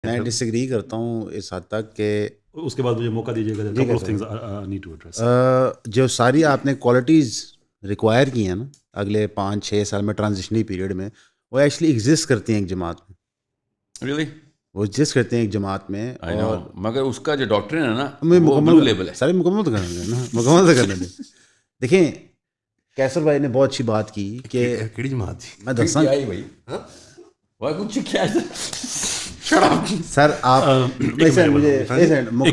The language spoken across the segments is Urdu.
میں ڈس ایگری کرتا ہوں اس حد تک کہ اس کے بعد مجھے موقع دیجیے گا. جو ساری آپ نے کوالٹیز ریکوائر کی ہیں نا اگلے 5-6 سال میں ٹرانزیشنری پیریڈ میں، وہ ایکچولی ایگزسٹ کرتی ہیں ایک جماعت میں. ریئلی وہ ایگزسٹ کرتے ہیں ایک جماعت میں. اور مگر اس کا جو ڈاکٹرین ہے نا وہ مکمل بلو لیبل ہے. سارے مکمل تو کرنے دیں نا، مکمل تو کرنے دیں. دیکھیں کیسر بھائی نے بہت اچھی بات کی کہ کیڑی جماعت تھی میں دساں وہ کچھ کیا سر آپ ایک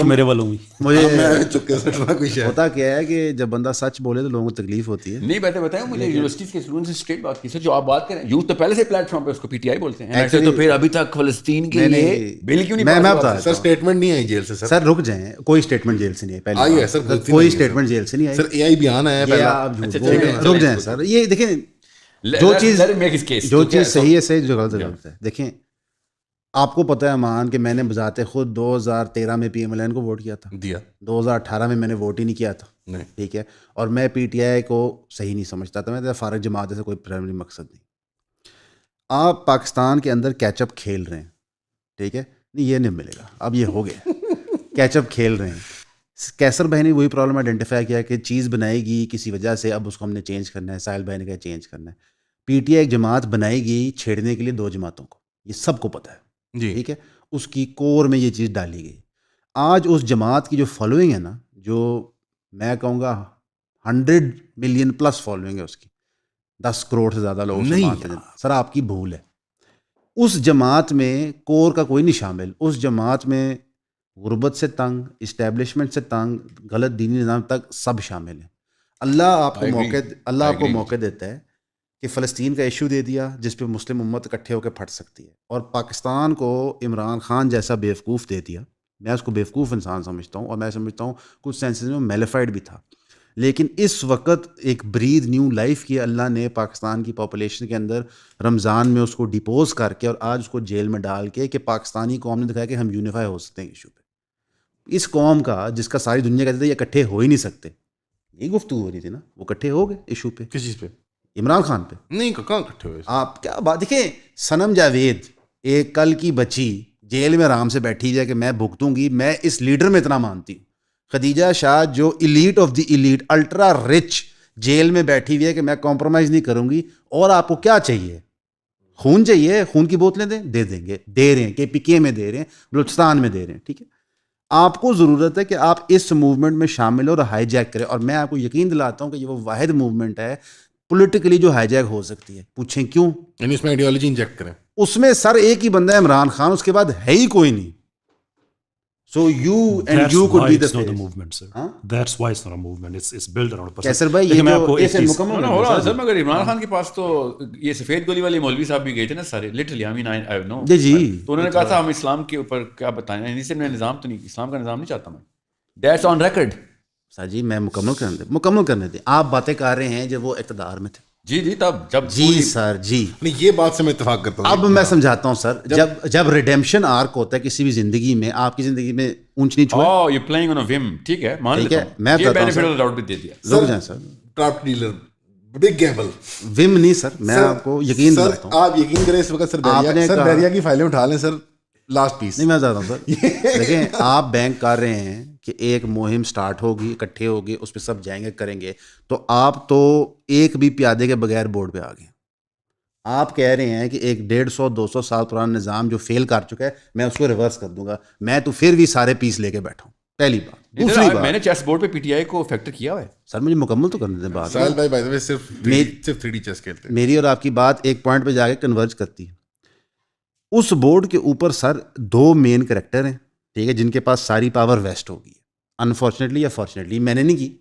میرے والوں مجھے ہوتا کیا ہے کہ جب بندہ سچ بولے تو لوگوں کو تکلیف ہوتی ہے. نہیں بتائیں مجھے یونیورسٹیز کے اسٹوڈنٹ سے اسٹریٹ بات کی سر، جو آپ بات کریں یوتھ تو پہلے سے پلیٹ فارم پہ اس کو پی ٹی آئی بولتے ہیں، تو پھر ابھی تک فلسطین کے لیے بل کیوں نہیں میں پاس؟ سر اسٹیٹمنٹ نہیں آئی جیل سے. سر رک جائیں، کوئی اسٹیٹمنٹ جیل سے نہیں آئی. آئی ہے سر، کوئی اسٹیٹمنٹ جیل سے نہیں آئی سر. اے آئی بیان آیا پہلے. آپ رک جائیں سر. یہ دیکھیں جو چیز صحیح ہے صحیح، جو غلط ہے غلط ہے. دیکھیں آپ کو پتہ ہے مان کہ میں نے بذات خود 2013 میں پی ایم ایل این کو ووٹ کیا تھا، 2018 میں میں نے ووٹ ہی نہیں کیا تھا. ٹھیک ہے، اور میں پی ٹی آئی کو صحیح نہیں سمجھتا تھا. میں فارغ جماعت سے کوئی پرائمری مقصد نہیں. آپ پاکستان کے اندر کیچ اپ کھیل رہے ہیں، ٹھیک ہے، نہیں یہ نہیں ملے گا، اب یہ ہو گیا. کیچ اپ کھیل رہے ہیں. کیسر بھائی نے وہی پرابلم آئیڈینٹیفائی کیا کہ چیز بنائے گی کسی وجہ سے، اب اس کو ہم نے چینج کرنا ہے. ساحل بھائی نے کہا چینج کرنا ہے. پی ٹی آئی ایک جماعت بنائی گئی چھیڑنے کے لیے 2 جماعتوں کو، یہ سب کو پتہ ہے جی. ٹھیک ہے، اس کی کور میں یہ چیز ڈالی گئی. آج اس جماعت کی جو فالوئنگ ہے نا، جو میں کہوں گا 100 ملین پلس فالوئنگ ہے اس کی، 10 کروڑ سے زیادہ لوگ مانتے ہیں. سر آپ کی بھول ہے. اس جماعت میں کور کا کوئی نہیں شامل. اس جماعت میں غربت سے تنگ، اسٹیبلشمنٹ سے تنگ، غلط دینی نظام تک سب شامل ہیں. اللہ آپ کو موقع دیتا ہے کہ فلسطین کا ایشو دے دیا جس پہ مسلم امت اکٹھے ہو کے پھٹ سکتی ہے، اور پاکستان کو عمران خان جیسا بیوقوف دے دیا. میں اس کو بیوقوف انسان سمجھتا ہوں، اور میں سمجھتا ہوں کچھ سینسز میں میلیفائڈ بھی تھا. لیکن اس وقت ایک برید نیو لائف کی اللہ نے پاکستان کی پاپولیشن کے اندر رمضان میں اس کو ڈیپوز کر کے اور آج اس کو جیل میں ڈال کے کہ پاکستانی قوم نے دکھایا کہ ہم یونیفائی ہو سکتے ہیں ایشو پہ. اس قوم کا جس کا ساری دنیا کہتے تھے یہ اکٹھے ہو ہی نہیں سکتے، یہ گفتگو ہو رہی تھی نا، وہ اکٹھے ہو گئے ایشو پہ. کس چیز پہ؟ عمران خان پہ. نہیں کہاں اکٹھے ہوئے آپ کیا بات. دیکھیں صنم جاوید ایک کل کی بچی جیل میں آرام سے بیٹھی جائے کہ میں بھگتوں گی. میں اس لیڈر میں اتنا مانتی ہوں. خدیجہ شاہ جو elite of the elite ultra rich jail میں بیٹھی ہوئی ہے کہ میں کمپرومائز نہیں کروں گی. اور آپ کو کیا چاہیے؟ خون چاہیے؟ خون کی بوتلیں دیں، دے دیں گے، دے رہے ہیں. کے پی کے میں دے رہے ہیں، بلوچستان میں دے رہے ہیں. ٹھیک ہے، آپ کو ضرورت ہے کہ آپ اس موومنٹ میں شامل ہو اور ہائی جیک کریں. اور میں آپ کو یقین دلاتا ہوں کہ یہ وہ واحد موومنٹ ہے پولیٹیکلی جو ہائی جیک ہو سکتی ہے. پوچھیں کیوں؟ یعنی اس میں آئیڈیالوجی انجیکٹ کریں. اس میں سر ایک ہی بندہ ہے عمران خان، اس کے بعد ہے ہی کوئی نہیں. So you and you could be the face. movement, sir. That's why it's not a movement. It's built around a person. کیسر بھائی یہ جو ایسے مکمل ہو رہا سر، مگر عمران خان کے پاس تو یہ سفید گولی والے مولوی صاحب بھی گئے تھے نا سارے، literally. I mean I know. جی تو انہوں نے کہا تھا ہم اسلام کے اوپر کیا بتائیں، یعنی سے میں نظام تو نہیں، اسلام کا نظام نہیں چاہتا میں. That's on record. سر جی میں مکمل کرنے دیں. آپ باتیں کر رہے ہیں جب وہ اقتدار میں تھے. جی تب جب جی سر جی نہیں، یہ بات سے میں اتفاق کرتا ہوں. اب میں سمجھاتا ہوں سر، جب ریڈیمپشن آرک ہوتا ہے کسی بھی زندگی میں، آپ کی زندگی میں اونچ نیچ ہوا، یہ پلینگ آن اے وم، ٹھیک ہے مان لیتا ہوں، میں یہ بینیفٹ آف ڈاؤٹ بھی دے دیا. رک جائیں سر. ٹراپ ڈیلر بگ گیمبل وم نہیں سر، میں آپ کو یقین دلاتا ہوں. آپ یقین کریں اس وقت سر بیریا کی فائلیں اٹھا لیں سر. لاسٹ پیس نہیں میں چاہتا ہوں سر. دیکھیں آپ بینک کر رہے ہیں کہ ایک مہم سٹارٹ ہوگی، اکٹھے ہوگی، اس پہ سب جائیں گے کریں گے، تو آپ تو ایک بھی پیادے کے بغیر بورڈ پہ آ گئے. آپ کہہ رہے ہیں کہ ایک 150-200 سال پرانا نظام جو فیل کر چکا ہے میں اس کو ریورس کر دوں گا. میں تو پھر بھی سارے پیس لے کے بیٹھا ہوں. پہلی بات. دوسری بات، میں نے چیس بورڈ پہ پی ٹی آئی کو فیکٹر کیا ہوا ہے. سر مجھے مکمل تو کرنے دیں بات. ساحل بھائی بائی دا وے صرف 3D چیس کھیلتے ہیں. میری اور آپ کی بات ایک پوائنٹ پہ جا کے کنورج کرتی ہے. اس بورڈ کے اوپر سر 2 مین کریکٹر ہیں، ٹھیک ہے، جن کے پاس ساری پاور ویسٹ ہوگی. انفارچونیٹلی یا فارچونیٹلی میں نے نہیں کی،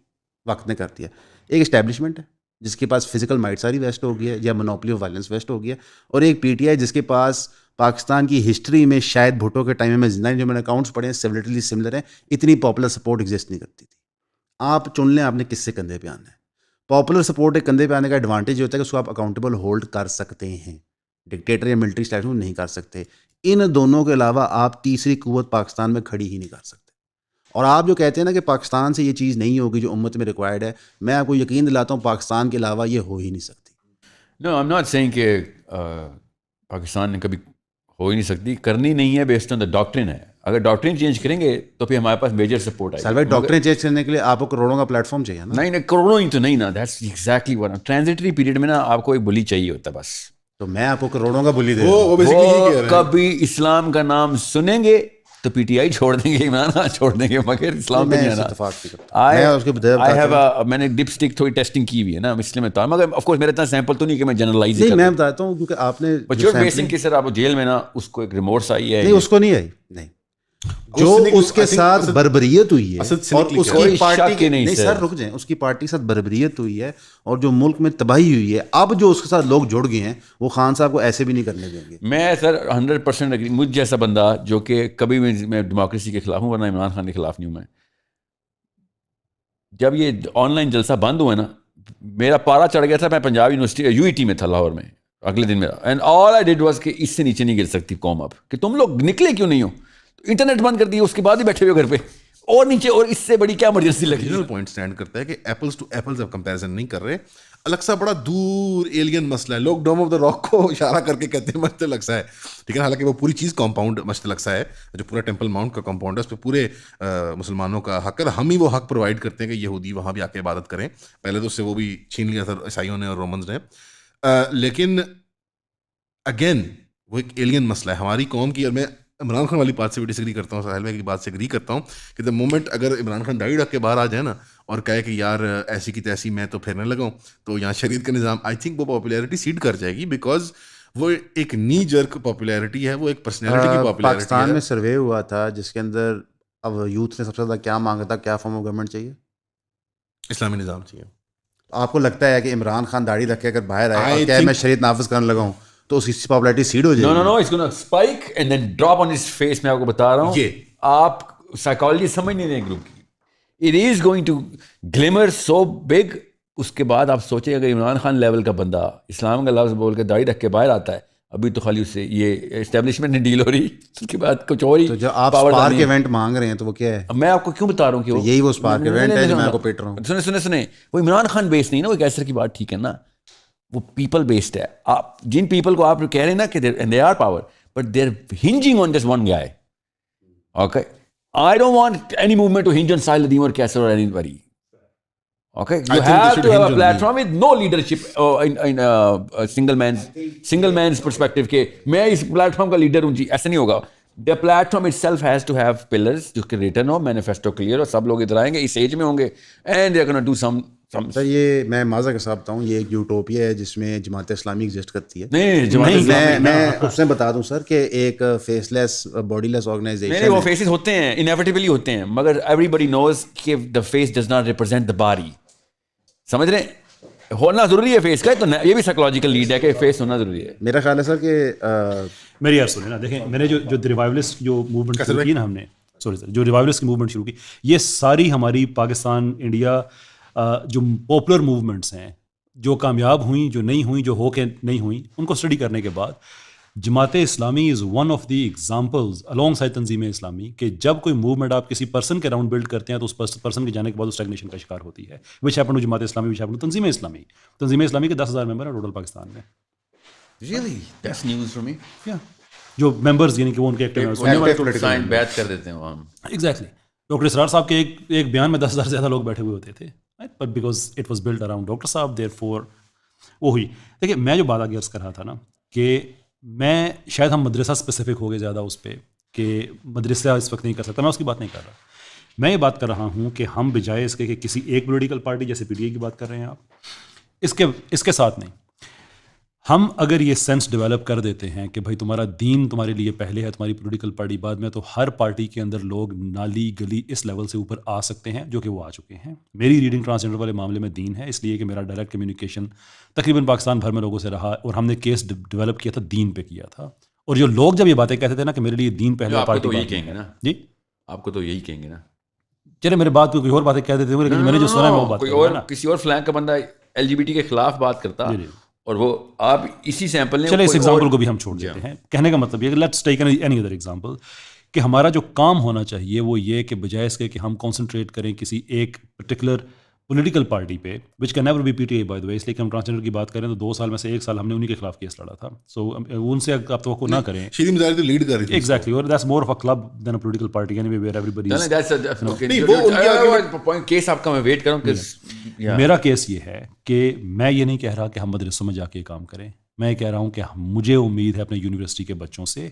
وقت نے کر دیا. ایک اسٹیبلشمنٹ ہے جس کے پاس فزیکل مائٹ ساری ویسٹ ہو گئی ہے یا مونوپلی آف وائلنس ویسٹ ہو گیا ہے، اور ایک پی ٹی آئی جس کے پاس پاکستان کی ہسٹری میں شاید بھٹو کے ٹائم میں زندہ جو میں نے اکاؤنٹس پڑھے ہیں سیملرلی سملر ہیں، اتنی پاپولر سپورٹ ایگزسٹ نہیں کرتی تھی. آپ چن لیں آپ نے کس سے کندھے پہ آنا ہے. پاپولر سپورٹ کے کندھے پہ آنے کا ایڈوانٹیج ہوتا ہے کہ اس کو آپ اکاؤنٹیبل ہولڈ کر سکتے ہیں. ڈکٹیٹر یا ملٹری اسٹائل میں نہیں کر سکتے. ان دونوں کے علاوہ آپ تیسری قوت پاکستان میں کھڑی ہی نہیں کر سکتے. اور آپ جو کہتے ہیں نا کہ پاکستان سے یہ چیز نہیں ہوگی جو امت میں ریکوائرڈ ہے، میں آپ کو یقین دلاتا ہوں پاکستان کے علاوہ یہ ہو ہی نہیں سکتی. نو آئی ایم ناٹ سیئنگ کہ پاکستان نے کبھی ہو ہی نہیں سکتی, کرنی نہیں ہے, بیسڈ آن دا ڈاکٹرن ہے. اگر ڈاکٹرن چینج کریں گے تو پھر ہمارے پاس میجر سپورٹ آئے گی. بھائی ڈاکٹریں چینج کرنے کے لیے آپ کو کروڑوں کا پلیٹ فارم چاہیے نا. نہیں کروڑوں ہی تو نہیں نا, that's exactly one. Transitory period میں نا آپ کو ایک بلی چاہیے ہوتا ہے بس. تو میں آپ کو کروڑوں کا بلی دے وہ کبھی اسلام کا نام سنیں گے تو پی ٹی آئی چھوڑ دیں گے, عمران خان چھوڑ دیں گے, مگر اسلام پہ نہیں آنا. میں نے ڈپ اسٹک تھوڑی ٹیسٹنگ کی ہوئی ہے نا, اس لیے میں بتا, مگر آف کورس میرا اتنا سیمپل تو نہیں کہ میں جنرلائز نہیں, میں بتاتا ہوں کیونکہ آپ نے بیسنگ کی سر آپ جیل میں نا اس کو ایک ریمورس آئی ہے. نہیں اس کو نہیں آئی, نہیں جو اس کے ساتھ بربریت ہوئی ہے اور اس کی پارٹی کے نہیں سر رک جائیں, اس کی پارٹی کے ساتھ بربریت ہوئی ہے اور جو ملک میں تباہی ہوئی ہے, اب جو اس کے ساتھ لوگ جڑ گئے ہیں وہ خان صاحب کو ایسے بھی نہیں کرنے دیں گے. میں سر 100% اگری. مجھ جیسا بندہ جو کہ کبھی میں ڈیموکریسی کے خلاف ہوں, ورنہ عمران خان کے خلاف نہیں ہوں. میں جب یہ آن لائن جلسہ بند ہوا نا, میرا پارا چڑھ گیا تھا. میں پنجاب یونیورسٹی UET میں تھا لاہور میں اگلے دن میرا, and all I did was کہ اس سے نیچے نہیں گر سکتی قوم اب, کہ تم لوگ نکلے کیوں نہیں ہو. انٹرنیٹ بند کر دیا, اس کے بعد ہی بیٹھے ہوئے گھر پہ اور نیچے, اور اس سے بڑی کیا ایمرجنسی لگی. پوائنٹ اسٹینڈ کرتا ہے کہ ایپلز ٹو ایپلز اب کمپیریزن نہیں کر رہے. الیکسا بڑا دور ایلین مسئلہ ہے, لوگ ڈوم آف دا راک کو اشارہ کر کے کہتے ہیں مشت الیکسا ہے, ٹھیک ہے, حالانکہ وہ پوری چیز کمپاؤنڈ مشت الیکسا ہے, جو پورا ٹیمپل ماؤنٹ کا کمپاؤنڈ ہے, اس پہ پورے مسلمانوں کا حق ہے. ہم ہی وہ حق پرووائڈ کرتے ہیں کہ یہودی وہاں بھی آ کے عبادت کریں. پہلے تو اس سے وہ بھی چھین لیا تھا عیسائیوں نے اور رومنز نے. لیکن اگین وہ ایک ایلین مسئلہ ہے ہماری قوم کی. اور میں عمران خان والی بات سے بھی ڈس ایگری کرتا ہوں, سہیل بھائی کی بات سے ایگری کرتا ہوں کہ دا مومنٹ اگر عمران خان داڑھی رکھ کے باہر آ جائے نا اور کہے کہ یار ایسی کی تیسی میں تو پھیرنے لگاؤں, تو یہاں شریعت کا نظام آئی تھنک وہ پاپولیرٹی سیڈ کر جائے گی, بیکاز وہ ایک نی جرک پاپولیرٹی ہے, وہ ایک پرسنالٹی کی پاپولیرٹی ہے. پاکستان میں سروے ہوا تھا جس کے اندر اب یوتھ نے سب سے زیادہ کیا مانگا تھا, کیا فارم آف گورنمنٹ چاہیے, اسلامی نظام چاہیے. آپ کو لگتا ہے کہ عمران خان داڑھی رکھ کے اگر باہر آئے اور کہے میں شریعت نافذ کرنے لگا ہوں تو اس کی پاپولیرٹی سیڈ ہو جائے گی؟ No it's gonna spike and then drop on his face. میں آپ کو بتا رہا ہوں, آپ سائیکالوجی سمجھ نہیں رہے گروپ کی. It is going to glamour so big. اس کے بعد آپ سوچیں اگر عمران خان لیول کا بندہ اسلام کا لفظ بول کے داڑھی رکھ کے باہر آتا ہے, ابھی تو خالی اس سے یہ اسٹیبلشمنٹ نہیں ڈیل ہو رہی, اس کے بعد کچھ اور ہی. تو جو آپ اسپارک ایونٹ مانگ رہے ہیں تو وہ کیا ہے؟ میں آپ کو کیوں بتا رہا ہوں کہ یہی وہ اسپارک ایونٹ ہے جو میں آپ کو پیٹ رہا ہوں. سنیں وہ عمران خان بیس نہیں نا, وہ کیسر کی بات ٹھیک ہے نا, وہ پیپل بیسڈ ہے. آپ جن پیپل کو آپ کہہ رہے ہیں نا کہ they are power, but they are hanging on just one guy. Okay, I don't want any movement to hinge on ساحل الدین اور کیسر اور anybody. Okay, you have to have a platform with no leadership in single man's perspective کہ میں اس پلیٹفارم کا لیڈر ہوں جی, ایسا نہیں ہوگا. The platform itself has to have pillars جو کہ written ہو, manifesto clear ہو, سب لوگ ادھر آئیں گے, اس ایج میں ہوں گے, and they're going to do some. سر یہ میں معذرت کے ساتھ بتاؤں, یہ ایک یوٹوپیا ہے جس میں جماعت اسلامی ایگزسٹ کرتی ہے. نہیں, میں اس میں بتا دوں سر کہ ایک فیس لیس باڈی لیس آرگنائزیشن. نہیں, وہ فیسز ہوتے ہیں, انیویٹیبلی ہوتے ہیں, مگر everybody knows کہ the face does not represent the body. سمجھ رہے ہیں, ہونا ضروری ہے فیس کا, تو یہ بھی سائیکولوجیکل لیڈ ہے کہ فیس ہونا ضروری ہے. میرا خیال ہے سر کہ میری یار سنیں نا, دیکھیں میں نے جو ریوائولسٹ جو موومنٹ شروع کی نا ہم نے, سوری سر, جو ریوائولسٹ کی موومنٹ شروع کی, یہ ساری ہماری پاکستان انڈیا جو پاپولر موومنٹس ہیں جو کامیاب ہوئیں, جو نہیں ہوئیں, جو ہو کے نہیں ہوئیں, ان کو اسٹڈی کرنے کے بعد Jamaat Islami is one of the examples along side تنظیم اسلامی کہ جب کوئی موومنٹ آپ کسی پرسن کے راؤنڈ بلڈ کرتے ہیں تو اس پرسن کے جانے کے بعد اسٹیگنیشن کا شکار ہوتی ہے. Which happen to Jamaat Islami, which happen to تنظیم اسلامی کے 10,000 ممبر ہیں ٹوٹل پاکستان میں. Really? That's news for me. Yeah. جو ممبرز یعنی کہ وہ ان کے ایکٹیو بیعت کر دیتے ہیں وہاں. ایگزیکٹلی. ڈاکٹر اسرار صاحب کے ایک بیان میں 10,000 سے زیادہ لوگ بیٹھے ہوئے ہوتے تھے, but because it was built around doctor صاحب, دیئر فور وہ ہوئی. دیکھیے میں جو بات آگے عرض کر رہا تھا نا کہ میں شاید ہم مدرسہ اسپیسیفک ہو گئے زیادہ اس پہ کہ مدرسہ اس وقت نہیں کر سکتا, میں اس کی بات نہیں کر رہا. میں یہ بات کر رہا ہوں کہ ہم بجائے اس کے کہ کسی ایک پولیٹیکل پارٹی جیسے پی ٹی آئی کی بات کر رہے ہیں آپ, اس کے ساتھ نہیں, ہم اگر یہ سینس ڈیولپ کر دیتے ہیں کہ بھائی تمہارا دین تمہارے لیے پہلے ہے, تمہاری پولیٹیکل پارٹی بعد میں, تو ہر پارٹی کے اندر لوگ نالی گلی اس لیول سے اوپر آ سکتے ہیں جو کہ وہ آ چکے ہیں. میری ریڈنگ ٹرانسجنڈر والے معاملے میں دین ہے, اس لیے کہ میرا ڈائریکٹ کمیونیکیشن تقریباً پاکستان بھر میں لوگوں سے رہا, اور ہم نے کیس ڈیولپ کیا تھا دین پہ کیا تھا. اور جو لوگ جب یہ باتیں کہتے تھے نا کہ میرے لیے دین پہلے, پارٹی یہی کہیں گے نا جی, آپ کو تو یہی کہیں گے نا. چلے میرے بات کوئی اور باتیں کہتے تھے, لیکن میں نے جو سنا ہے وہ بات کوئی اور کسی اور فلینک کا بندہ LGBT کے خلاف بات کرتا, اور وہ آپ اسی سیمپل نے. چلے اس ایگزامپل کو بھی ہم چھوڑ دیتے ہیں. کہنے کا مطلب یہ کہ let's take any other example کہ ہمارا جو کام ہونا چاہیے وہ یہ کہ بجائے اس کے کہ ہم کانسنٹریٹ کریں کسی ایک پرٹیکولر پولیٹیکل پارٹی پہ which can never be P T I by the way, اس لیے کہ ہم ٹرانسجنڈر کی بات کریں تو 2 سال میں سے 1 سال ہم نے انہی کے خلاف کیس لڑا تھا. سو ان سے آپ توقع نہ کریں. شیریں مزاری تو لیڈ کر رہی تھی ایگزیکٹلی، اور that's more of a club than a political party anyway where everybody case آپ کا میں ویٹ کروں. میرا کیس یہ ہے کہ میں یہ نہیں کہہ رہا کہ ہم مدرسوں میں جا کے کام کریں، میں یہ کہہ رہا ہوں کہ مجھے امید ہے اپنے یونیورسٹی کے بچوں سے.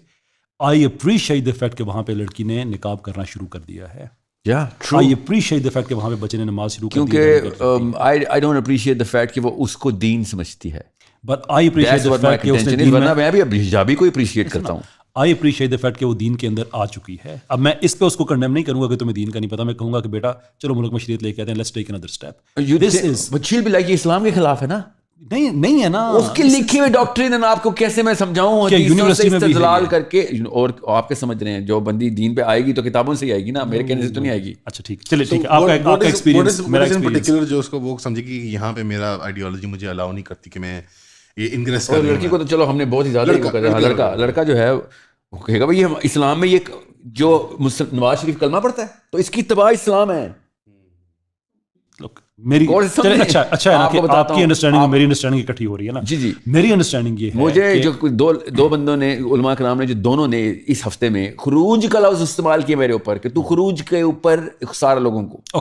آئی اپریشیٹ دا فیکٹ کہ وہاں پہ لڑکی نے نقاب کرنا شروع کر دیا ہے. آئی اپریشیٹ دا فیکٹ کہ وہاں پہ بچے نے نماز شروع کر دی ہے. کیونکہ I don't appreciate the fact کہ وہ اس کو دین سمجھتی ہے. But I appreciate the fact کہ اس نے دین میں بھی حجابی کو اپریشیٹ کرتا ہوں. آئی اپریشیٹ دا فیکٹ کہ وہ دین کے اندر آ چکی ہے. اب میں اس پہ اس کو کنڈیم نہیں کروں گا کہ تمہیں دین کا نہیں پتا. میں کہوں گا کہ بیٹا چلو ملک میں شریعت لے کے آتے ہیں، let's take another step. But shall be like یہ اسلام کے خلاف ہے نا. نہیں ہے نا اس کی لکھی ہوئی ڈاکٹرین. آپ کو کیسے میں سمجھاؤں یونیورسٹی میں استدلال کر کے. اور آپ کے سمجھ رہے ہیں جو بندی دین پہ آئے گی تو کتابوں سے ہی آئے گی نا، میرے کہنے سے تو نہیں آئے گی. اچھا ٹھیک، چلے ٹھیک ہے. آپ کا ایکسپیرینس، میرا ایکسپیرینس جو اس کو وہ سمجھے کہ یہاں پہ میرا آئیڈیالوجی مجھے الاؤ نہیں کرتی کہ میں یہ انگریس اور لڑکی کو تو چلو ہم نے بہت ہی زیادہ لڑکا جو ہے وہ کہے گا بھائی اسلام میں یہ جو نواز شریف کلمہ پڑھتا ہے تو اس کی اتباع اسلام ہے. میری اچھا ہے نا کہ آپ کی انڈرسٹینڈنگ اور میری انڈرسٹینڈنگ اکٹھی ہو رہی ہے نا. جی میری انڈرسٹینڈنگ یہ ہے مجھے جو دو بندوں نے علماء کرام نے جو دونوں نے اس ہفتے میں خروج کا لفظ استعمال کیا میرے اوپر کہ تو خروج کے اوپر سارے لوگوں کو